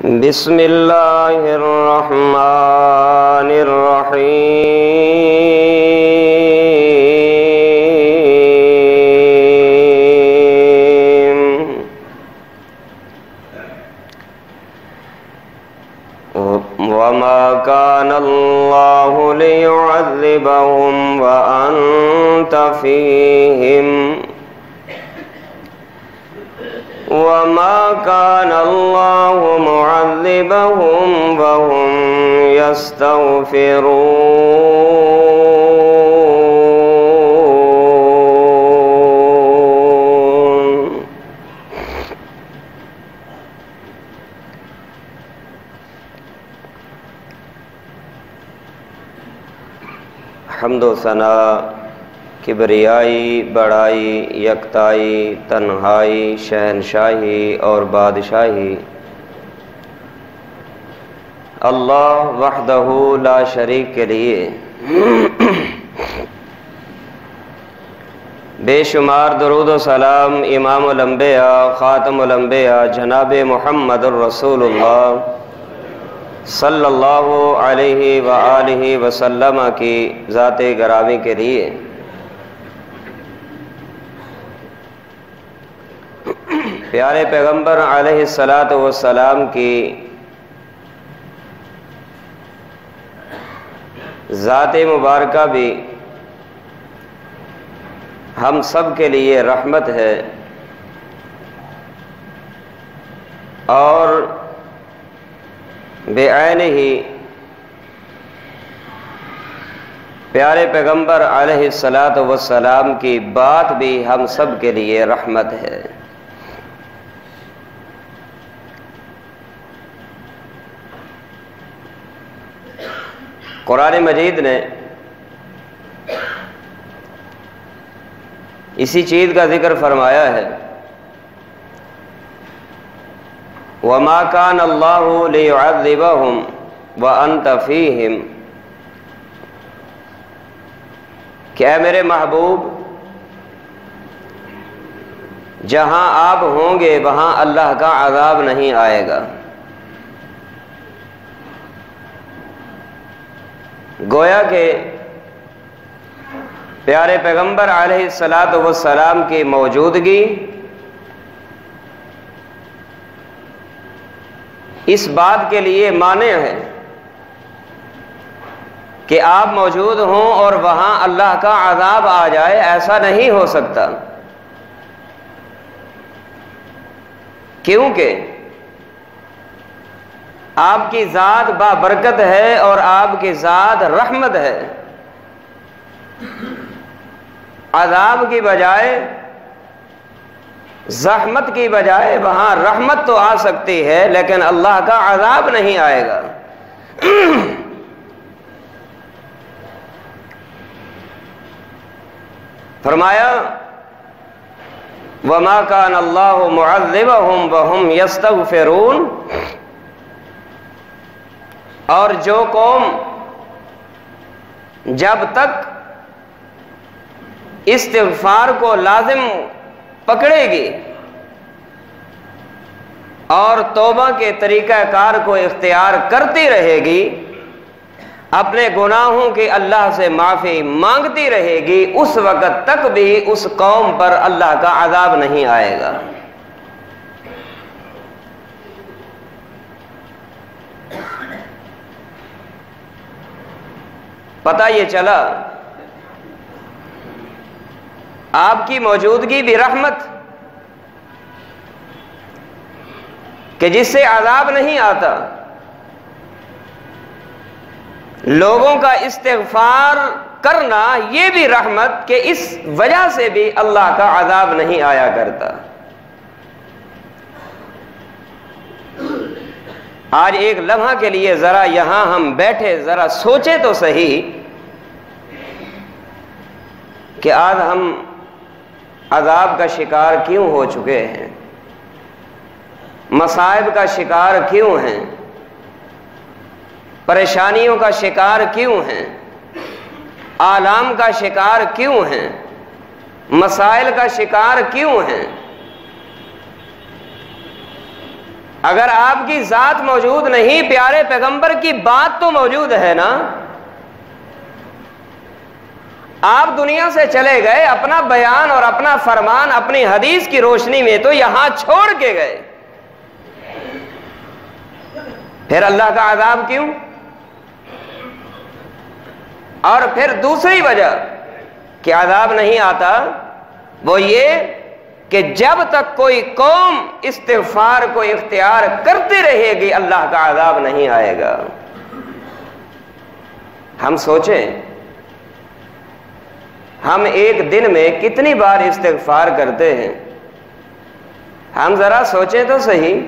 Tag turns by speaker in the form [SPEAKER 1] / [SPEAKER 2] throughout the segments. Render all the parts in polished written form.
[SPEAKER 1] بسم اللہ الرحمن الرحیم وما كان الله ليعذبهم وأنت فيهم وما كان الله معذبهم وهم يستغفرون حمد و ثنا کبریائی، بڑائی، یکتائی، تنہائی، شہنشاہی اور بادشاہی اللہ وحدہ لا شریک کے لیے بے شمار درود و سلام امام الانبیاء خاتم الانبیاء جناب محمد الرسول اللہ صلی اللہ علیہ وآلہ وسلم کی ذات گرامی کے لیے پیارے پیغمبر علیہ السلام کی ذات مبارکہ بھی ہم سب کے لیے رحمت ہے، اور بعینہ ہی پیارے پیغمبر علیہ السلام کی بات بھی ہم سب کے لیے رحمت ہے۔ قرآن مجید نے اسی چیز کا ذکر فرمایا ہے، وَمَا كَانَ اللَّهُ لِيُعَذِّبَهُمْ وَأَنْتَ فِيهِمْ، کہ اے میرے محبوب جہاں آپ ہوں گے وہاں اللہ کا عذاب نہیں آئے گا۔ گویا کہ پیارے پیغمبر علیہ السلام کی موجودگی اس بات کے لیے مانع ہے کہ آپ موجود ہوں اور وہاں اللہ کا عذاب آ جائے، ایسا نہیں ہو سکتا، کیونکہ آپ کی ذات بابرکت ہے اور آپ کی ذات رحمت ہے۔ عذاب کی بجائے، زحمت کی بجائے وہاں رحمت تو آ سکتی ہے، لیکن اللہ کا عذاب نہیں آئے گا۔ فرمایا وَمَا كَانَ اللَّهُ مُعَذِّبَهُمْ وَهُمْ يَسْتَغْفِرُونَ، اور جو قوم جب تک استغفار کو لازم پکڑے گی اور توبہ کے طریقہ کار کو اختیار کرتی رہے گی، اپنے گناہوں کی اللہ سے معافی مانگتی رہے گی، اس وقت تک بھی اس قوم پر اللہ کا عذاب نہیں آئے گا۔ پتہ یہ چلا آپ کی موجودگی بھی رحمت، کہ جس سے عذاب نہیں آتا، لوگوں کا استغفار کرنا یہ بھی رحمت، کہ اس وجہ سے بھی اللہ کا عذاب نہیں آیا کرتا۔ آج ایک لمحہ کے لیے ذرا یہاں ہم بیٹھے ذرا سوچیں تو صحیح کہ آج ہم عذاب کا شکار کیوں ہو چکے ہیں، مصائب کا شکار کیوں ہیں، پریشانیوں کا شکار کیوں ہیں، آلام کا شکار کیوں ہیں، مسائل کا شکار کیوں ہیں؟ اگر آپ کی ذات موجود نہیں، پیارے پیغمبر کی بات تو موجود ہے نا۔ آپ دنیا سے چلے گئے، اپنا بیان اور اپنا فرمان اپنی حدیث کی روشنی میں تو یہاں چھوڑ کے گئے، پھر اللہ کا عذاب کیوں؟ اور پھر دوسری وجہ کہ عذاب نہیں آتا وہ یہ کہ جب تک کوئی قوم استغفار کو اختیار کرتی رہے گی اللہ کا عذاب نہیں آئے گا۔ ہم سوچیں، ہم ایک دن میں کتنی بار استغفار کرتے ہیں؟ ہم ذرا سوچیں تو صحیح،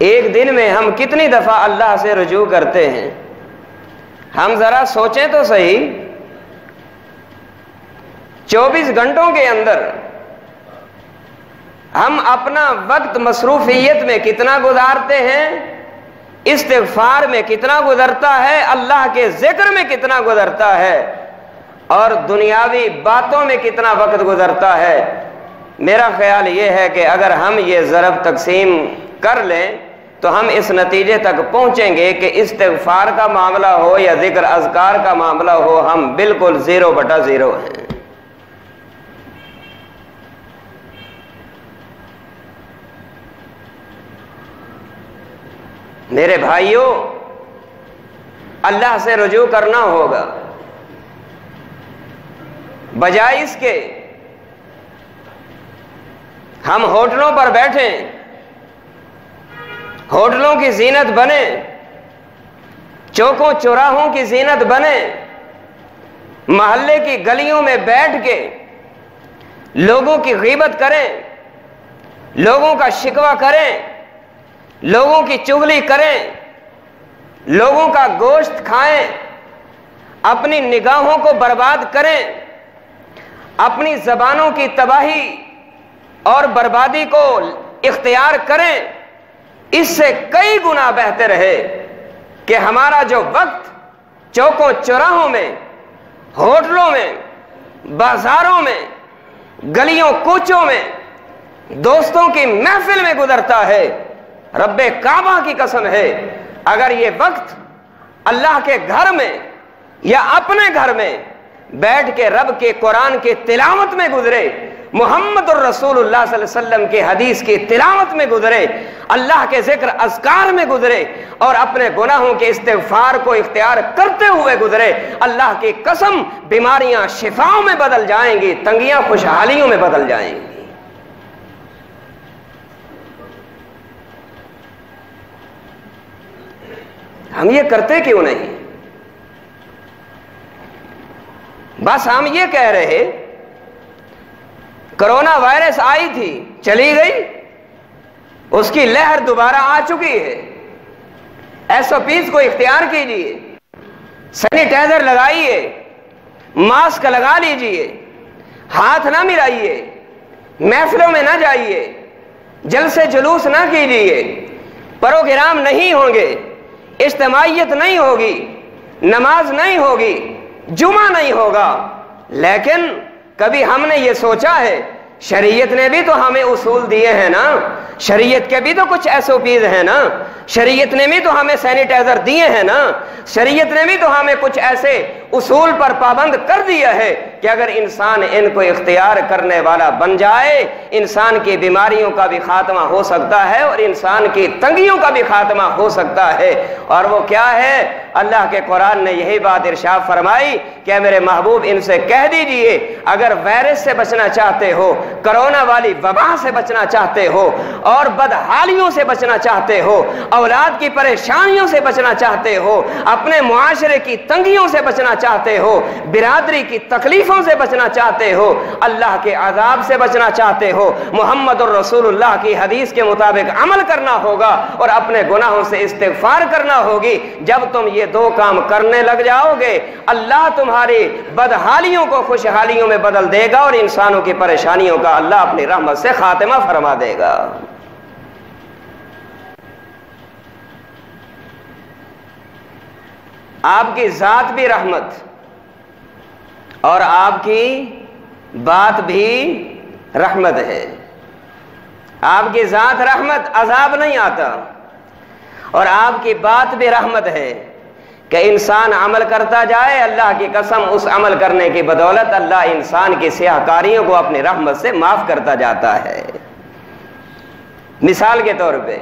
[SPEAKER 1] ایک دن میں ہم کتنی دفعہ اللہ سے رجوع کرتے ہیں؟ ہم ذرا سوچیں تو صحیح، 24 گھنٹوں کے اندر ہم اپنا وقت مصروفیت میں کتنا گزارتے ہیں، استغفار میں کتنا گزرتا ہے، اللہ کے ذکر میں کتنا گزرتا ہے، اور دنیاوی باتوں میں کتنا وقت گزرتا ہے۔ میرا خیال یہ ہے کہ اگر ہم یہ ضرب تقسیم کر لیں تو ہم اس نتیجے تک پہنچیں گے کہ استغفار کا معاملہ ہو یا ذکر اذکار کا معاملہ ہو، ہم بالکل 0/0 ہیں۔ میرے بھائیوں، اللہ سے رجوع کرنا ہوگا، بجائے اس کے ہم ہوٹلوں پر بیٹھیں، ہوٹلوں کی زینت بنے، چوکوں چوراہوں کی زینت بنے، محلے کی گلیوں میں بیٹھ کے لوگوں کی غیبت کریں، لوگوں کا شکوہ کریں، لوگوں کی چغلی کریں، لوگوں کا گوشت کھائیں، اپنی نگاہوں کو برباد کریں، اپنی زبانوں کی تباہی اور بربادی کو اختیار کریں، اس سے کئی گنا بہتر ہے کہ ہمارا جو وقت چوکوں چوراہوں میں، ہوٹلوں میں، بازاروں میں، گلیوں کوچوں میں، دوستوں کی محفل میں گزرتا ہے، رب کعبہ کی قسم ہے اگر یہ وقت اللہ کے گھر میں یا اپنے گھر میں بیٹھ کے رب کے قرآن کے تلاوت میں گزرے، محمد الرسول اللہ صلی اللہ علیہ وسلم کے حدیث کی تلاوت میں گزرے، اللہ کے ذکر اذکار میں گزرے اور اپنے گناہوں کے استغفار کو اختیار کرتے ہوئے گزرے، اللہ کی قسم بیماریاں شفاؤں میں بدل جائیں گی، تنگیاں خوشحالیوں میں بدل جائیں گی۔ ہم یہ کرتے کیوں نہیں؟ بس ہم یہ کہہ رہے کرونا وائرس آئی تھی، چلی گئی، اس کی لہر دوبارہ آ چکی ہے، SOPs کو اختیار کیجئے، سینیٹائزر لگائیے، ماسک لگا لیجئے، ہاتھ نہ ملائیے، محفلوں میں نہ جائیے، جلسے جلوس نہ کیجئے، پروگرام نہیں ہوں گے، اجتماعیت نہیں ہوگی، نماز نہیں ہوگی، جمعہ نہیں ہوگا۔ لیکن کبھی ہم نے یہ سوچا ہے شریعت نے بھی تو ہمیں اصول دیے ہیں نا، شریعت کے بھی تو کچھ SOPs ہیں نا، شریعت نے بھی تو ہمیں سینیٹائزر دیے ہیں نا، شریعت نے بھی تو ہمیں کچھ ایسے اصول پر پابند کر دیا ہے کہ اگر انسان ان کو اختیار کرنے والا بن جائے، انسان کی بیماریوں کا بھی خاتمہ ہو سکتا ہے اور انسان کی تنگیوں کا بھی خاتمہ ہو سکتا ہے۔ اور وہ کیا ہے؟ اللہ کے قرآن نے یہی بات ارشاد فرمائی کہ میرے محبوب ان سے کہہ دیجئے اگر وائرس سے بچنا چاہتے ہو، کرونا والی وبا سے بچنا چاہتے ہو، اور بدحالیوں سے بچنا چاہتے ہو، اولاد کی پریشانیوں سے بچنا چاہتے ہو، اپنے معاشرے کی تنگیوں سے بچنا چاہتے ہو، برادری کی تکلیفوں سے بچنا چاہتے ہو، اللہ کے عذاب سے بچنا چاہتے ہو، محمد الرسول اللہ کی حدیث کے مطابق عمل کرنا ہوگا اور اپنے گناہوں سے استغفار کرنا ہوگی۔ جب تم یہ دو کام کرنے لگ جاؤ گے، اللہ تمہاری بدحالیوں کو خوشحالیوں میں بدل دے گا اور انسانوں کی پریشانیوں کا اللہ اپنی رحمت سے خاتمہ فرما دے گا۔ آپ کی ذات بھی رحمت اور آپ کی بات بھی رحمت ہے۔ آپ کی ذات رحمت، عذاب نہیں آتا، اور آپ کی بات بھی رحمت ہے کہ انسان عمل کرتا جائے، اللہ کی قسم اس عمل کرنے کی بدولت اللہ انسان کی سیاہ کاریوں کو اپنی رحمت سے معاف کرتا جاتا ہے۔ مثال کے طور پہ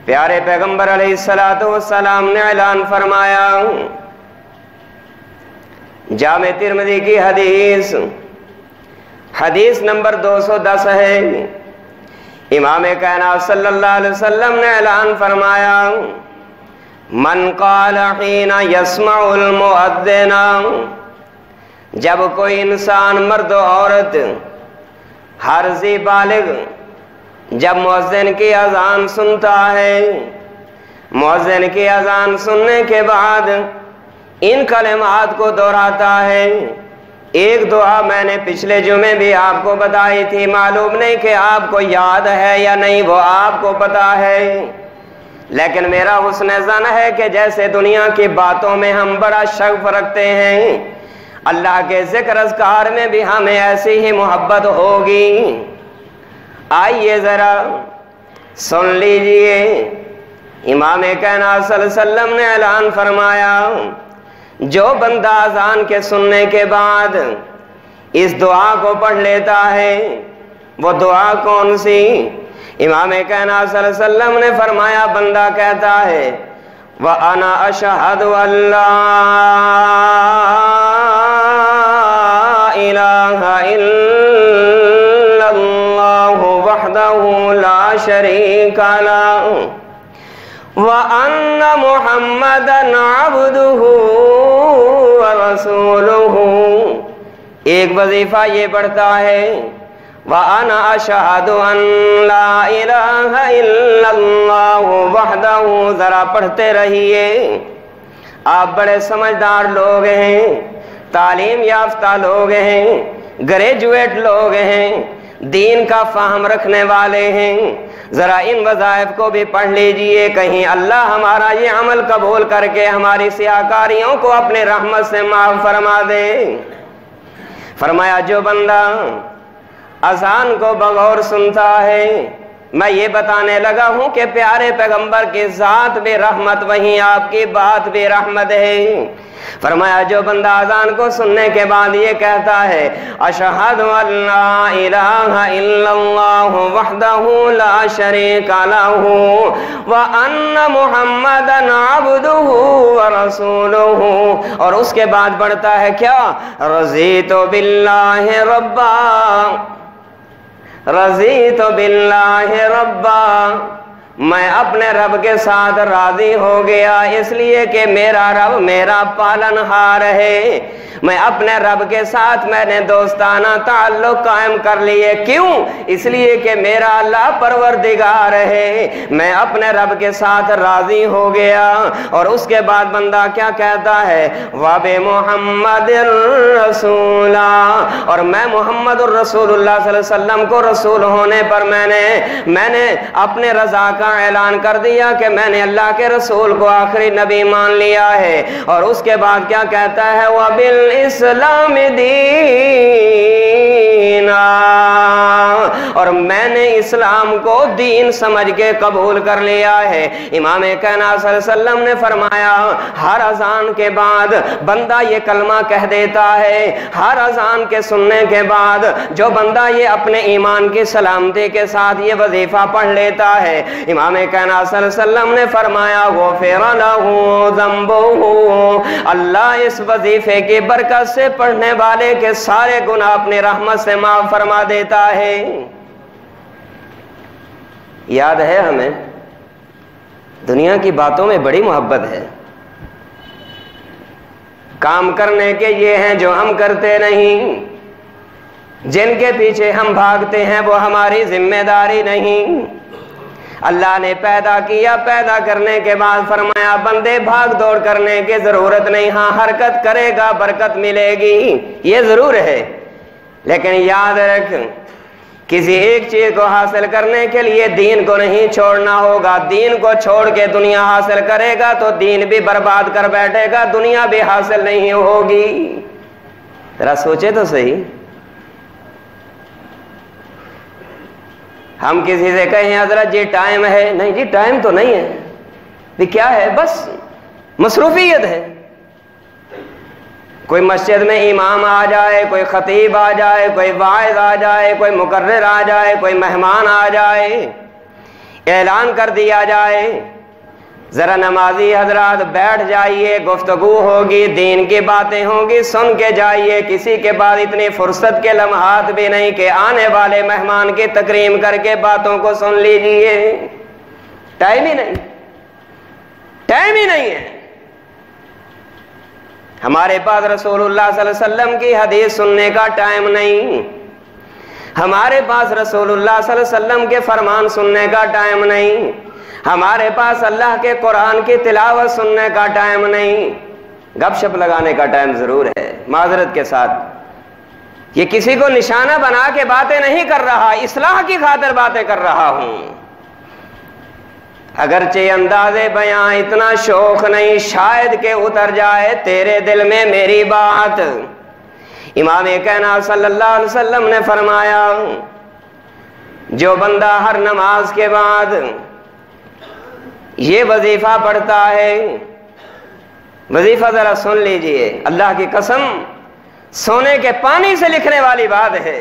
[SPEAKER 1] پیارے پیغمبر علیہ السلام نے اعلان فرمایا، جامع ترمذی کی حدیث نمبر 210 ہے، امام کائنات صلی اللہ علیہ وسلم نے اعلان فرمایا، من قال حین یسمع المؤذن، جب کوئی انسان مرد و عورت ہر ذی بالغ جب مؤذن کی اذان سنتا ہے، مؤذن کی اذان سننے کے بعد ان کلمات کو دہراتا ہے۔ ایک دعا میں نے پچھلے جمعے بھی آپ کو بتائی تھی، معلوم نہیں کہ آپ کو یاد ہے یا نہیں، وہ آپ کو پتا ہے، لیکن میرا حسن ظن ہے کہ جیسے دنیا کی باتوں میں ہم بڑا شغف رکھتے ہیں، اللہ کے ذکر اذکار میں بھی ہمیں ایسی ہی محبت ہوگی۔ آئیے ذرا سن لیجئے، امام کائنات صلی اللہ علیہ وسلم نے اعلان فرمایا، جو بندہ اذان کے سننے کے بعد اس دعا کو پڑھ لیتا ہے، وہ دعا کون سی؟ امام کائنات صلی اللہ علیہ وسلم نے فرمایا، بندہ کہتا ہے، وَأَنَا أَشْهَدُ أَن لَّا إِلَٰهَ إِلَّا اللَّهُ وَحْدَهُ لَا شَرِيكَ لَهُ وَأَنَّ مُحَمَّدًا عَبْدُهُ وَرَسُولُهُ۔ ایک وظیفہ یہ پڑھتا ہے، وَأَنَا أَشْهَدُ أَن لَّا إِلَٰهَ إِلَّا اللَّهُ وَحْدَهُ۔ ذرا پڑھتے رہیے، آپ بڑے سمجھدار لوگ ہیں، تعلیم یافتہ لوگ ہیں، گریجویٹ لوگ ہیں، دین کا فہم رکھنے والے ہیں، ذرا ان وظائف کو بھی پڑھ لیجئے، کہیں اللہ ہمارا یہ عمل قبول کر کے ہماری سیاکاریوں کو اپنے رحمت سے معاف فرما دے۔ فرمایا، جو بندہ اذان کو بغور سنتا ہے، میں یہ بتانے لگا ہوں کہ پیارے پیغمبر کی ذات بھی رحمت، وہیں آپ کی بات بھی رحمت ہے۔ فرمایا، جو بندہ اذان کو سننے کے بعد یہ کہتا ہے، اشہد ان لا الہ الا اللہ وحدہ لا شریک لہ وان محمدا عبدہ ورسولہ، اور اس کے بعد بڑھتا ہے کیا؟ رضیت باللہ ربا، رضیت باللہ ربا، میں اپنے رب کے ساتھ راضی ہو گیا، اس لیے کہ میرا رب میرا پالنہار ہے۔ میں اپنے رب کے ساتھ میں نے دوستانہ تعلق قائم کر لیے، کیوں؟ اس لیے کہ میرا اللہ پروردگار ہے، میں اپنے رب کے ساتھ راضی ہو گیا۔ اور اس کے بعد بندہ کیا کہتا ہے؟ وَبِمُحَمَّدٍ رَسُولًا، اور میں محمد الرسول اللہ صلی اللہ علیہ وسلم کو رسول ہونے پر میں نے اپنے رضا کا اعلان کر دیا کہ میں نے اللہ کے رسول کو آخری نبی مان لیا ہے۔ اور اس کے بعد کیا کہتا ہے؟ وَبِالْإِسْلَامِ دِينًا، اور میں نے اسلام کو دین سمجھ کے قبول کر لیا ہے۔ امام کائنات صلی اللہ علیہ وسلم نے فرمایا، ہر اذان کے بعد بندہ یہ کلمہ کہہ دیتا ہے، ہر اذان کے سننے کے بعد جو بندہ یہ اپنے ایمان کی سلامتی کے ساتھ یہ وظیفہ پڑھ لیتا ہے، امام کائنات صلی اللہ علیہ وسلم نے فرمایا، غفر لہ ذنبہ، اللہ اس وظیفے کی برکت سے پڑھنے والے کے سارے گناہ اپنی رحمت سے معاف فرما دیتا ہے۔ یاد ہے ہمیں، دنیا کی باتوں میں بڑی محبت ہے، کام کرنے کے یہ ہیں جو ہم کرتے نہیں، جن کے پیچھے ہم بھاگتے ہیں وہ ہماری ذمہ داری نہیں۔ اللہ نے پیدا کیا، پیدا کرنے کے بعد فرمایا، بندے بھاگ دوڑ کرنے کی ضرورت نہیں، ہاں حرکت کرے گا برکت ملے گی، یہ ضرور ہے، لیکن یاد رکھ، کسی ایک چیز کو حاصل کرنے کے لیے دین کو نہیں چھوڑنا ہوگا۔ دین کو چھوڑ کے دنیا حاصل کرے گا تو دین بھی برباد کر بیٹھے گا، دنیا بھی حاصل نہیں ہوگی۔ ذرا سوچے تو صحیح، ہم کسی سے کہیں حضرت جی ٹائم ہے، نہیں جی ٹائم تو نہیں ہے، یہ کیا ہے، بس مصروفیت ہے۔ کوئی مسجد میں امام آ جائے، کوئی خطیب آ جائے، کوئی واعظ آ جائے، کوئی مقرر آ جائے، کوئی مہمان آ جائے، اعلان کر دیا جائے ذرا نمازی حضرات بیٹھ جائیے، گفتگو ہوگی، دین کی باتیں ہوں گی، سن کے جائیے۔ کسی کے بعد اتنی فرصت کے لمحات بھی نہیں کہ آنے والے مہمان کی تکریم کر کے باتوں کو سن لیجئے، ٹائم ہی نہیں، ٹائم ہی نہیں ہے۔ ہمارے پاس رسول اللہ صلی اللہ علیہ وسلم کی حدیث سننے کا ٹائم نہیں، ہمارے پاس رسول اللہ صلی اللہ علیہ وسلم کے فرمان سننے کا ٹائم نہیں، ہمارے پاس اللہ کے قرآن کی تلاوت سننے کا ٹائم نہیں، گپ شپ لگانے کا ٹائم ضرور ہے۔ معذرت کے ساتھ یہ کسی کو نشانہ بنا کے باتیں نہیں کر رہا، اصلاح کی خاطر باتیں کر رہا ہوں۔ اگرچہ انداز بیان اتنا شوق نہیں، شاید کہ اتر جائے تیرے دل میں میری بات۔ امام کائنات صلی اللہ علیہ وسلم نے فرمایا، جو بندہ ہر نماز کے بعد یہ وظیفہ پڑھتا ہے، وظیفہ ذرا سن لیجئے، اللہ کی قسم سونے کے پانی سے لکھنے والی بات ہے۔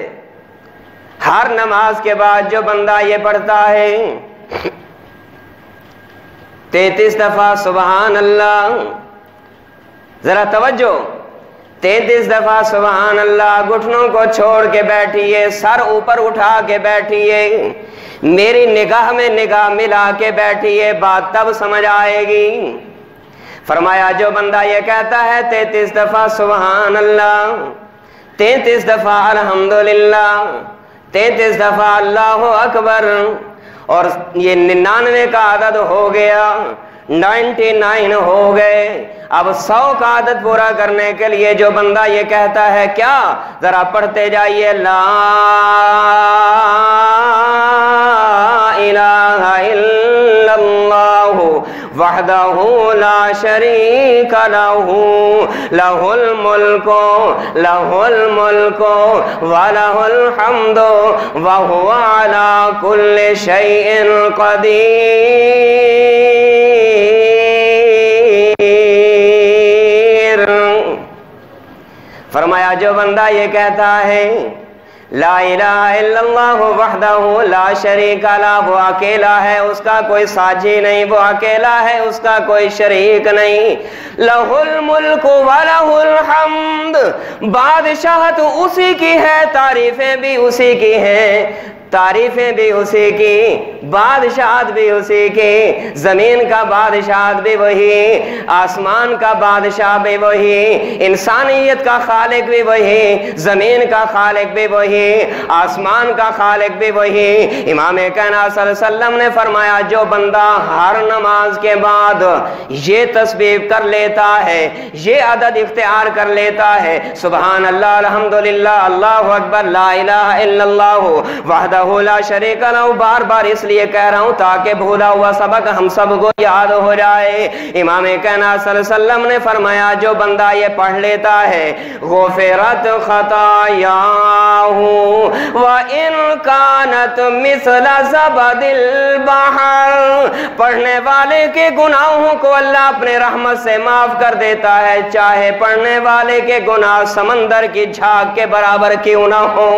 [SPEAKER 1] ہر نماز کے بعد جو بندہ یہ پڑھتا ہے 33 دفعہ سبحان اللہ، ذرا توجہ، 33 دفعہ سبحان اللہ، گھٹنوں کو چھوڑ کے بیٹھیے، سر اوپر اٹھا کے بیٹھیے، میری نگاہ میں نگاہ ملا کے بیٹھیے، بات تب سمجھ آئے گی۔ فرمایا جو بندہ یہ کہتا ہے 33 دفعہ سبحان اللہ، 33 دفعہ الحمدللہ، 33 دفعہ اللہ اکبر، اور یہ 99 کا عدد ہو گیا، 99 ہو گئے، اب 100 کا عدد پورا کرنے کے لیے جو بندہ یہ کہتا ہے کیا، ذرا پڑھتے جائیے، لا الہ الا اللہ وحدہ لا شریک لہ، لہ الملک ولہ الحمد وہو علی کل شیء قدیر۔ فرمایا جو بندہ یہ کہتا ہے لا الہ الا اللہ وحدہ لا شریک لہ، وہ اکیلا ہے، اس کا کوئی ساجی نہیں، وہ اکیلا ہے، اس کا کوئی شریک نہیں، لہ الملک ولہ الحمد، بادشاہت اسی کی ہے، تعریفیں بھی اسی کی ہیں، تعریفیں بھی اسی کی، بادشاہت بھی اسی کی، زمین کا بادشاہت بھی وہی، آسمان کا بادشاہ بھی وہی، انسانیت کا خالق بھی وہی، زمین کا خالق بھی وہی، آسمان کا خالق بھی وہی۔ امام کائنات صلی اللہ علیہ وسلم نے فرمایا جو بندہ ہر نماز کے بعد یہ تسبیح کر لیتا ہے، یہ عدد اختیار کر لیتا ہے، سبحان اللہ الحمدللہ اللہ اکبر لا الہ الا اللہ وحدہ لا شریک لہ، بار بار اس لیے کہہ رہا ہوں تاکہ بھولا ہوا سبق ہم سب کو یاد ہو جائے۔ امام کائنات صلی اللہ علیہ وسلم نے فرمایا جو بندہ یہ پڑھ لیتا ہے غفرت خطایاہ وَإِن كَانَتْ مِثْلَ زَبَدِ الْبَحْرِ، پڑھنے والے کے گناہوں کو اللہ اپنے رحمت سے معاف کر دیتا ہے، چاہے پڑھنے والے کے گناہ سمندر کی جھاگ کے برابر کیوں نہ ہو۔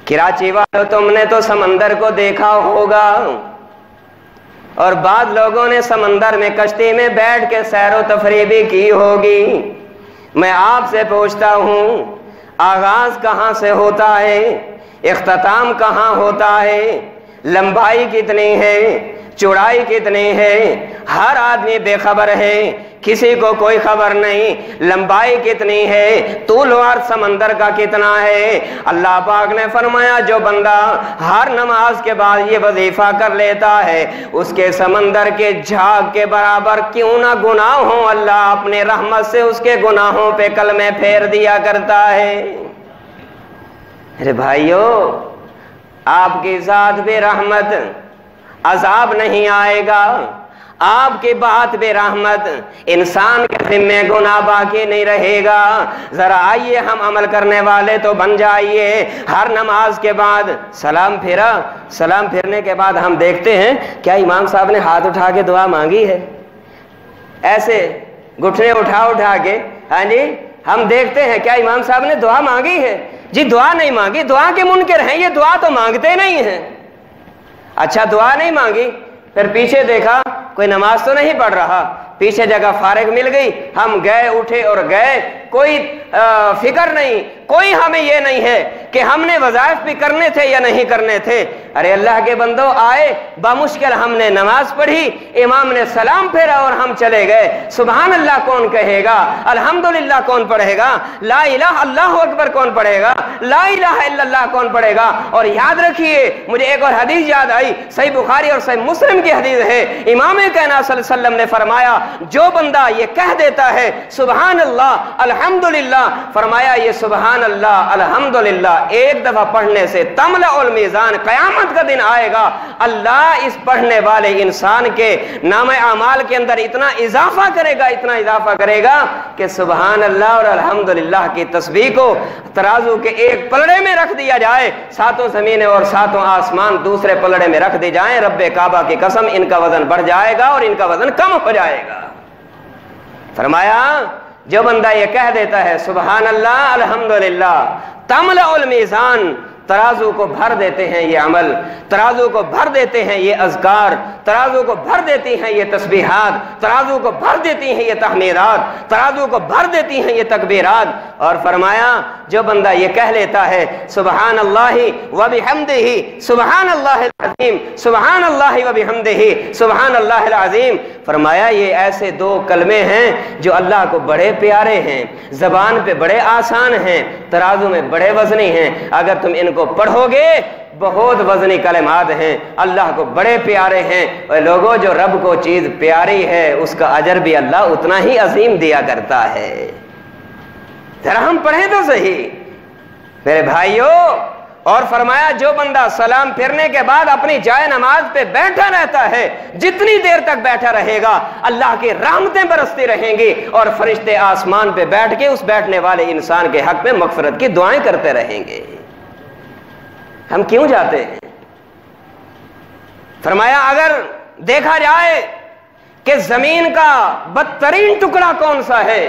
[SPEAKER 1] کراچی والوں تم نے تو سمندر کو دیکھا ہوگا، اور بعض لوگوں نے سمندر میں کشتی میں بیٹھ کے سیر و تفریح بھی کی ہوگی۔ میں آپ سے پوچھتا ہوں آغاز کہاں سے ہوتا ہے، اختتام کہاں ہوتا ہے، لمبائی کتنی ہے، چوڑائی کتنی ہے، ہر آدمی بے خبر ہے، کسی کو کوئی خبر نہیں، لمبائی کتنی ہے، طول و عرض سمندر کا کتنا ہے۔ اللہ پاک نے فرمایا جو بندہ ہر نماز کے بعد یہ وظیفہ کر لیتا ہے اس کے سمندر کے جھاگ کے برابر کیوں نہ گناہ ہوں، اللہ اپنے رحمت سے اس کے گناہوں پہ کلمے پھیر دیا کرتا ہے۔ ارے بھائیو، آپ کی ذات پہ رحمت، عذاب نہیں آئے گا، آپ کی بات بے رحمت، انسان کے ذمہ گناہ باقی نہیں رہے گا۔ ذرا آئیے ہم عمل کرنے والے تو بن جائیے۔ ہر نماز کے بعد سلام پھیرا، سلام پھیرنے کے بعد ہم دیکھتے ہیں کیا امام صاحب نے ہاتھ اٹھا کے دعا مانگی ہے؟ ایسے گھٹنے اٹھا کے، ہاں جی، ہم دیکھتے ہیں کیا امام صاحب نے دعا مانگی ہے؟ جی دعا نہیں مانگی، دعا کے منکر ہیں، یہ دعا تو مانگتے نہیں ہیں۔ اچھا دعا نہیں مانگی، پھر پیچھے دیکھا کوئی نماز تو نہیں پڑھ رہا، پیچھے جگہ فارغ مل گئی، ہم گئے اٹھے اور گئے، کوئی فکر نہیں، کوئی ہمیں یہ نہیں ہے کہ ہم نے وظائف بھی کرنے تھے یا نہیں کرنے تھے۔ ارے اللہ کے بندو، آئے بمشکل ہم نے نماز پڑھی، امام نے سلام پھیرا اور ہم چلے گئے۔ سبحان اللہ کون کہے گا؟ الحمدللہ کون پڑھے گا؟ لا الہ اللہ اکبر کون پڑھے گا؟ لا الہ الا اللہ کون پڑھے گا؟ اور یاد رکھیے، مجھے ایک اور حدیث یاد آئی، صحیح بخاری اور صحیح مسلم کی حدیث ہے، امام کائنات صلی اللہ علیہ وسلم نے فرمایا جو بندہ یہ کہہ دیتا ہے سبحان اللہ الحمدللہ، فرمایا یہ سبحان اللہ الحمدللہ ایک دفعہ پڑھنے سے تملأ المیزان، قیامت کا دن آئے گا، اللہ اس پڑھنے والے انسان کے نام اعمال کے اندر اتنا اضافہ کرے گا، اتنا اضافہ کرے گا کہ سبحان اللہ اور الحمدللہ کی تسبیح کو ترازو کے ایک پلڑے میں رکھ دیا جائے، ساتوں زمینیں اور ساتوں آسمان دوسرے پلڑے میں رکھ دی جائیں، رب کعبہ کی قسم ان کا وزن بڑھ جائے گا اور ان کا وزن کم ہو جائے گا۔ فرمایا جو بندہ یہ کہہ دیتا ہے سبحان اللہ الحمدللہ، تملأ المیزان، ترازو کو بھر دیتے ہیں یہ عمل، ترازو کو بھر دیتے ہیں یہ اذکار، ترازو کو بھر دیتی ہیں یہ تسبیحات، ترازو کو بھر دیتی ہیں یہ تحمیدات، ترازو کو بھر دیتی ہیں یہ تکبیرات۔ اور فرمایا جو بندہ یہ کہہ لیتا ہے سبحان اللہ وبحمدہ سبحان اللہ العظیم سبحان اللہ وبحمدہ سبحان اللہ العظیم، فرمایا یہ ایسے دو کلمے ہیں جو اللہ کو بڑے پیارے ہیں، زبان پہ بڑے آسان ہیں، ترازو میں بڑے وزنی ہیں۔ اگر تم ان کو پڑھو گے، بہت وزنی کلمات ہیں، اللہ کو بڑے پیارے ہیں، اور لوگوں جو رب کو چیز پیاری ہے اس کا اجر بھی اللہ اتنا ہی عظیم دیا کرتا ہے۔ ذرا ہم پڑھیں تو صحیح میرے بھائیوں۔ اور فرمایا جو بندہ سلام پھرنے کے بعد اپنی جائے نماز پہ بیٹھا رہتا ہے، جتنی دیر تک بیٹھا رہے گا اللہ کی رحمتیں برستی رہیں گی اور فرشتے آسمان پہ بیٹھ کے اس بیٹھنے والے انسان کے حق میں مغفرت کی دعائیں کرتے رہیں گے۔ ہم کیوں جاتے ہیں؟ فرمایا اگر دیکھا جائے کہ زمین کا بدترین ٹکڑا کون سا ہے،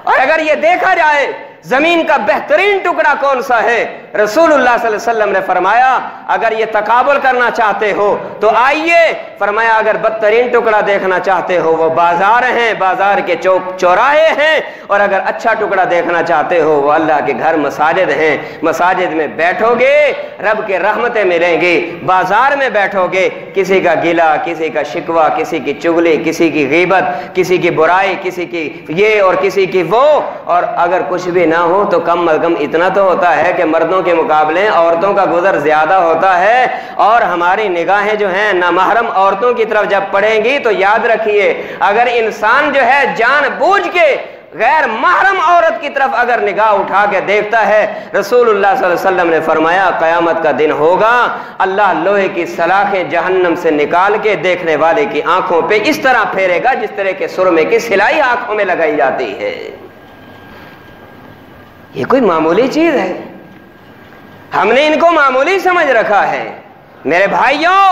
[SPEAKER 1] اور اگر یہ دیکھا جائے زمین کا بہترین ٹکڑا کون سا ہے، رسول اللہ صلی اللہ علیہ وسلم نے فرمایا اگر یہ تقابل کرنا چاہتے ہو تو آئیے، فرمایا اگر بدترین ٹکڑا دیکھنا چاہتے ہو وہ بازار ہیں، بازار کے چوراہے ہیں، اور اگر اچھا ٹکڑا دیکھنا چاہتے ہو وہ اللہ کے گھر مساجد ہیں، مساجد میں بیٹھو گے رب کے رحمتیں ملیں گی، بازار میں بیٹھو گے کسی کا گلہ، کسی کا شکوہ، کسی کی چغلی، کسی کی غیبت، کسی کی برائی، کسی کی یہ اور کسی کی وہ، اور اگر کچھ بھی نہ ہو تو کم از کم اتنا تو ہوتا ہے کہ مردوں کے مقابلے عورتوں کا گزر زیادہ ہوتا ہے، اور ہماری نگاہیں جو ہیں نامحرم عورتوں کی طرف جب پڑیں گی تو یاد رکھیے اگر انسان جو ہے جان بوجھ کے غیر محرم عورت کی طرف اگر نگاہ اٹھا کے دیکھتا ہے، رسول اللہ صلی اللہ علیہ وسلم نے فرمایا قیامت کا دن ہوگا اللہ لوہے کی سلاخیں جہنم سے نکال کے دیکھنے والے کی آنکھوں پہ اس طرح پھیرے گا جس طرح کے سرمے کی سلائی آنکھوں میں لگائی جاتی ہے۔ یہ کوئی معمولی چیز ہے؟ ہم نے ان کو معمولی سمجھ رکھا ہے۔ میرے بھائیوں،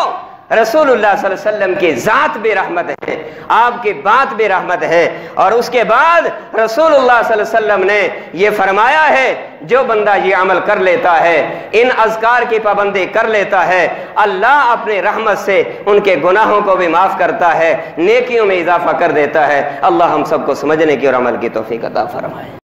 [SPEAKER 1] رسول اللہ صلی اللہ علیہ وسلم کی ذات بھی رحمت ہے، آپ کی بات بھی رحمت ہے، اور اس کے بعد رسول اللہ صلی اللہ علیہ وسلم نے یہ فرمایا ہے جو بندہ یہ عمل کر لیتا ہے، ان اذکار کی پابندی کر لیتا ہے، اللہ اپنی رحمت سے ان کے گناہوں کو بھی معاف کرتا ہے، نیکیوں میں اضافہ کر دیتا ہے۔ اللہ ہم سب کو سمجھنے کی اور عمل کی توفیق عطا فرمائے۔